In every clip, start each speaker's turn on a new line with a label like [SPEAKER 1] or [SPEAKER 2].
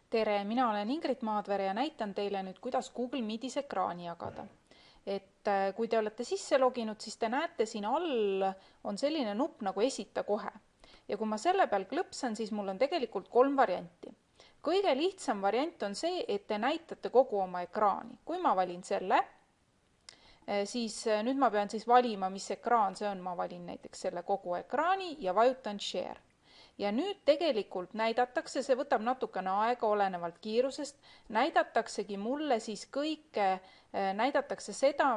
[SPEAKER 1] Tere, mina olen Ingrid Maadvere ja näitan teile nüüd, kuidas Google Meetis ekraani jagada. Kui te olete sisse loginud, siis te näete siin all on selline nupp nagu esita kohe. Ja kui ma selle peal klõpsan, siis mul on tegelikult 3 varianti. Kõige lihtsam variant on see, et te näitate kogu oma ekraani. Kui ma valin selle, siis nüüd ma pean siis valima, mis ekraan see on. Ma valin näiteks selle kogu ekraani ja vajutan Share. Ja nüüd tegelikult näidatakse, see võtab natukene aega olenevalt kiirusest, näidataksegi mulle siis kõike, näidatakse seda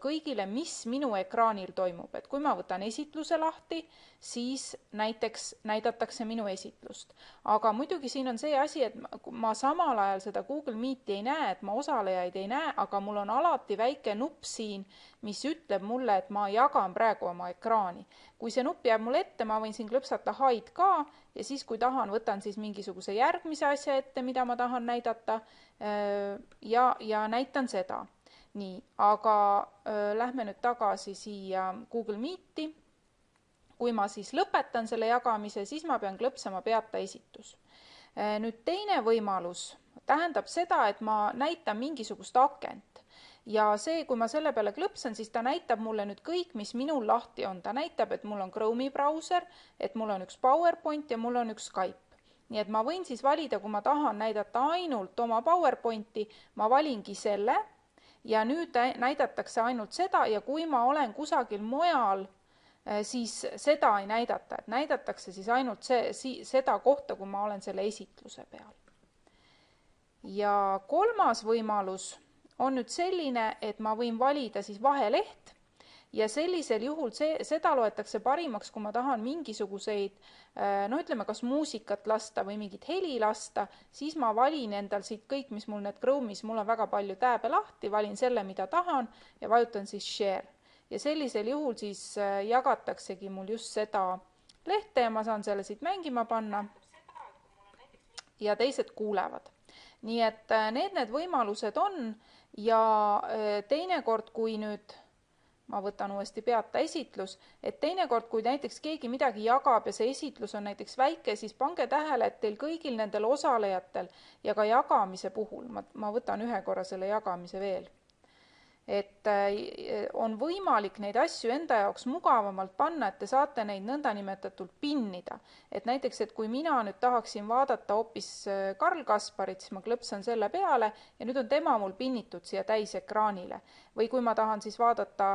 [SPEAKER 1] kõigile, mis minu ekraanil toimub. Et kui ma võtan esitluse lahti, siis näiteks näidatakse minu esitlust. Aga muidugi siin on see asi, et ma samal ajal seda Google Meeti ei näe, et ma osalejaid ei näe, aga mul on alati väike nupp siin, mis ütleb mulle, et ma jagan praegu oma ekraani. Kui see nupp jääb mulle ette, ma võin siin klõpsata Hide ka ja siis kui tahan, võtan siis mingisuguse järgmise asja ette, mida ma tahan näidata ja näitan seda. Nii, aga lähme nüüd tagasi siia Google Meeti. Kui ma siis lõpetan selle jagamise, siis ma pean klõpsama peata esitus. Nüüd teine võimalus tähendab seda, et ma näitan mingisugust akent. Ja see, kui ma selle peale klõpsan, siis ta näitab mulle nüüd kõik, mis minul lahti on. Ta näitab, et mul on Chrome'i brauser, et mul on üks PowerPoint ja mul on üks Skype. Nii et ma võin siis valida, kui ma tahan näidata ainult oma PowerPointi, ma valingi selle ja nüüd näidatakse ainult seda ja kui ma olen kusagil mujal, siis seda ei näidata. Et näidatakse siis ainult seda kohta, kui ma olen selle esitluse peal. Ja kolmas võimalus on nüüd selline, et ma võin valida siis vaheleht ja sellisel juhul seda loetakse parimaks, kui ma tahan mingisuguseid, no ütleme, kas muusikat lasta või mingit heli lasta, siis ma valin endal siit kõik, mis mul need Chrome'is, mul on väga palju tääbe lahti, valin selle, mida tahan ja vajutan siis Share. Ja sellisel juhul siis jagataksegi mul just seda lehte ja ma saan selle siit mängima panna ja teised kuulevad. Nii et need võimalused on ja teinekord, kui nüüd, ma võtan uuesti peata esitlus, et teinekord, kui näiteks keegi midagi jagab ja see esitlus on näiteks väike, siis pange tähele, et teil kõigil nendel osalejatel ja ka jagamise puhul, ma võtan ühe korra selle jagamise veel, et on võimalik neid asju enda jaoks mugavamalt panna, et te saate neid nõndanimetatult pinnida. Et näiteks, et kui mina nüüd tahaksin vaadata hoopis Karl Kasparit, siis ma klõpsan selle peale ja nüüd on tema mul pinnitud siia täisekraanile. Või kui ma tahan siis vaadata,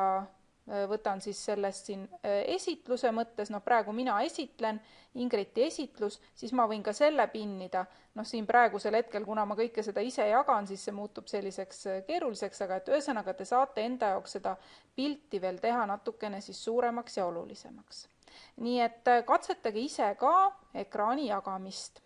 [SPEAKER 1] võtan siis sellest siin esitluse mõttes, praegu mina esitlen, Ingriti esitlus, siis ma võin ka selle pinnida. Siin praegusel hetkel, kuna ma kõike seda ise jagan, siis see muutub selliseks keeruliseks, aga et ühesõnaga te saate enda jaoks seda pilti veel teha natukene siis suuremaks ja olulisemaks. Nii et katsetage ise ka ekraani jagamist.